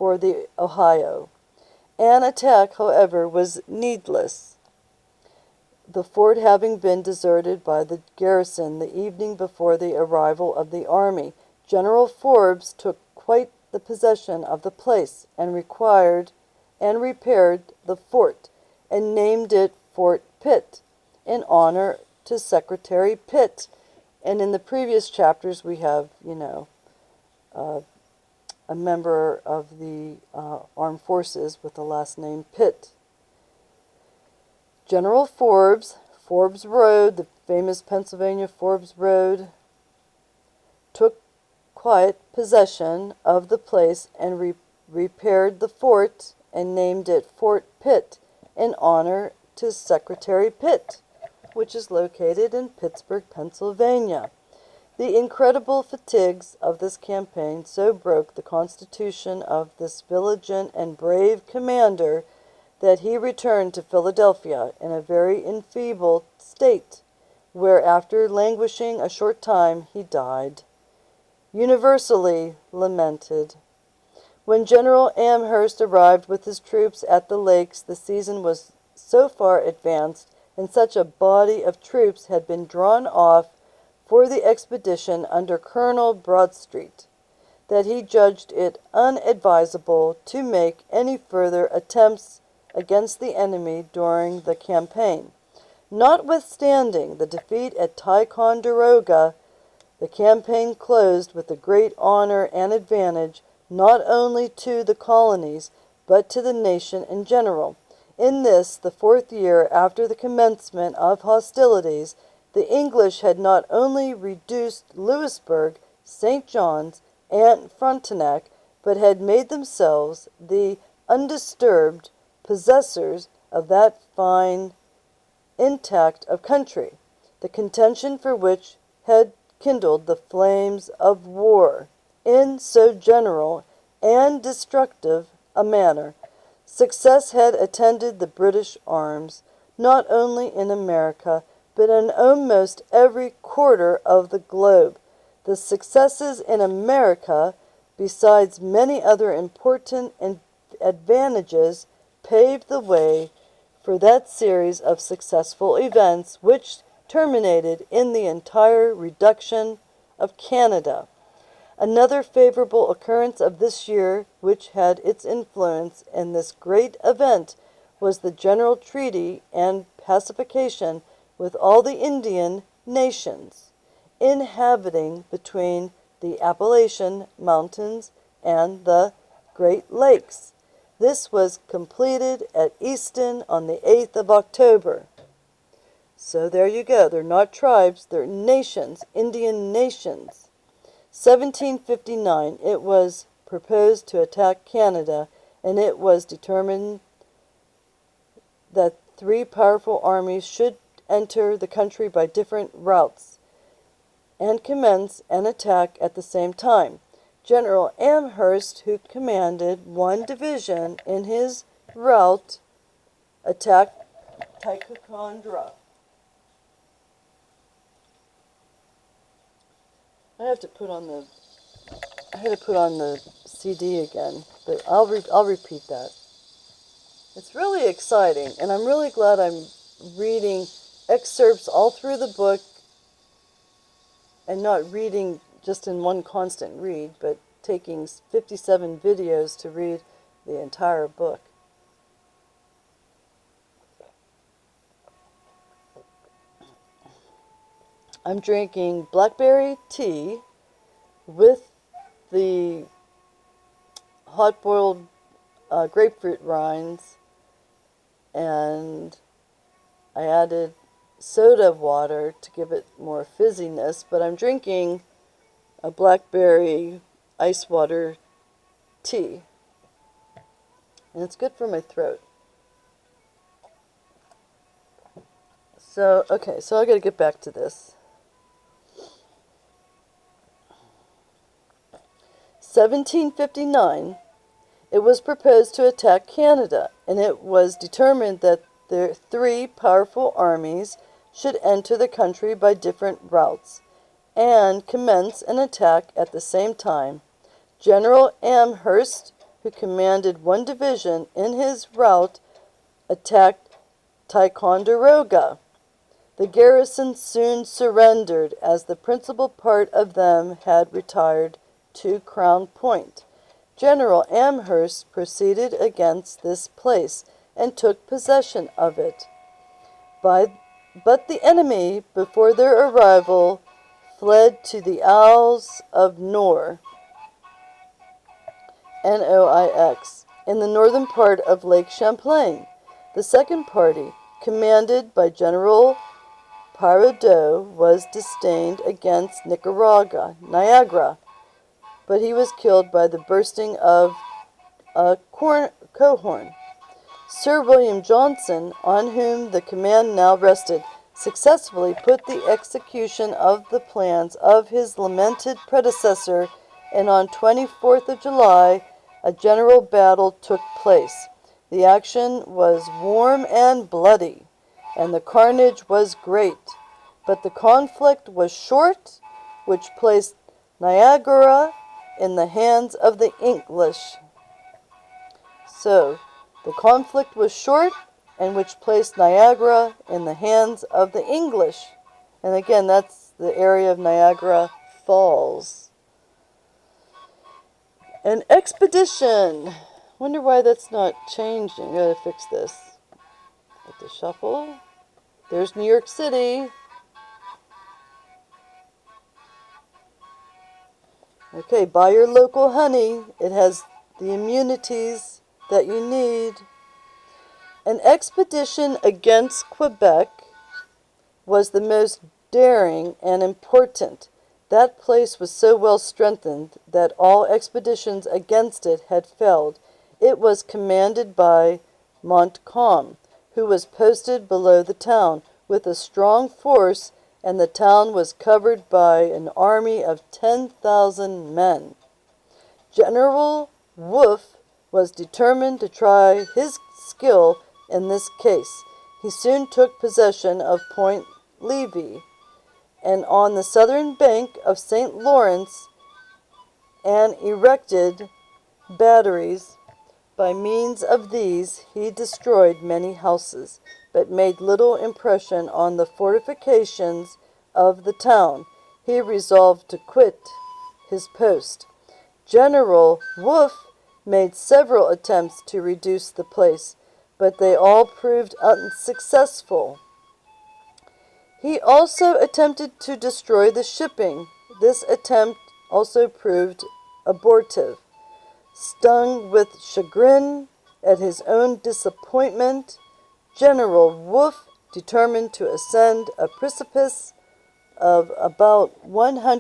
for the Ohio. An attack, however, was needless, the fort having been deserted by the garrison the evening before the arrival of the army. General Forbes took quite the possession of the place, and repaired the fort, and named it Fort Pitt, in honor to Secretary Pitt. And in the previous chapters we have, a member of the armed forces with the last name Pitt. General Forbes Road, the famous Pennsylvania Forbes Road, took quiet possession of the place and repaired the fort and named it Fort Pitt in honor to Secretary Pitt, which is located in Pittsburgh, Pennsylvania. The incredible fatigues of this campaign so broke the constitution of this vigilant and brave commander that he returned to Philadelphia in a very enfeebled state, where after languishing a short time he died, universally lamented. When General Amherst arrived with his troops at the lakes, the season was so far advanced, and such a body of troops had been drawn off for the expedition under Colonel Broadstreet, that he judged it unadvisable to make any further attempts against the enemy during the campaign. Notwithstanding the defeat at Ticonderoga, the campaign closed with a great honor and advantage, not only to the colonies, but to the nation in general. In this, the 4th year after the commencement of hostilities, the English had not only reduced Louisburg, St. John's, and Frontenac, but had made themselves the undisturbed possessors of that fine intact of country, the contention for which had kindled the flames of war in so general and destructive a manner. Success had attended the British arms, not only in America, but in almost every quarter of the globe. The successes in America, besides many other important advantages, paved the way for that series of successful events which terminated in the entire reduction of Canada. Another favorable occurrence of this year, which had its influence in this great event, was the general treaty and pacification with all the Indian nations inhabiting between the Appalachian Mountains and the Great Lakes. This was completed at Easton on the 8th of October. So there you go. They're not tribes, they're nations, Indian nations. 1759, it was proposed to attack Canada, and it was determined that 3 powerful armies should enter the country by different routes and commence an attack at the same time. General Amherst, who commanded 1 division in his route, attacked Ticonderoga. I had to put on the CD again, but I'll repeat that. It's really exciting, and I'm really glad I'm reading excerpts all through the book and not reading just in one constant read, but taking 57 videos to read the entire book. I'm drinking blackberry tea with the hot-boiled grapefruit rinds, and I added soda water to give it more fizziness, but I'm drinking a blackberry ice water tea, and it's good for my throat. So, okay, so I got to get back to this. 1759, it was proposed to attack Canada, and it was determined that the 3 powerful armies should enter the country by different routes and commence an attack at the same time. General Amherst who commanded one division in his route, attacked Ticonderoga. The garrison soon surrendered, as the principal part of them had retired to Crown Point. General Amherst proceeded against this place and took possession of it. But the enemy, before their arrival, fled to the Isles of Noix, Noix, in the northern part of Lake Champlain. The second party, commanded by General Paradeau, was destined against Niagara, but he was killed by the bursting of a cohorn. Sir William Johnson, on whom the command now rested, successfully put the execution of the plans of his lamented predecessor, and on 24th of July, a general battle took place. The action was warm and bloody, and the carnage was great, but the conflict was short, which placed Niagara in the hands of the English. So, the conflict was short, and which placed Niagara in the hands of the English. And again, that's the area of Niagara Falls. An expedition. Wonder why that's not changing. Gotta fix this. Hit the shuffle. There's New York City. Okay, buy your local honey. It has the immunities that you need. An expedition against Quebec was the most daring and important. That place was so well strengthened that all expeditions against it had failed. It was commanded by Montcalm, who was posted below the town with a strong force, and the town was covered by an army of 10,000 men. General Wolfe was determined to try his skill in this case. He soon took possession of Point Levis, and on the southern bank of St. Lawrence, and erected batteries. By means of these he destroyed many houses, but made little impression on the fortifications of the town. He resolved to quit his post. General Wolfe made several attempts to reduce the place, but they all proved unsuccessful. He also attempted to destroy the shipping. This attempt also proved abortive. Stung with chagrin at his own disappointment, General Wolfe determined to ascend a precipice of about 100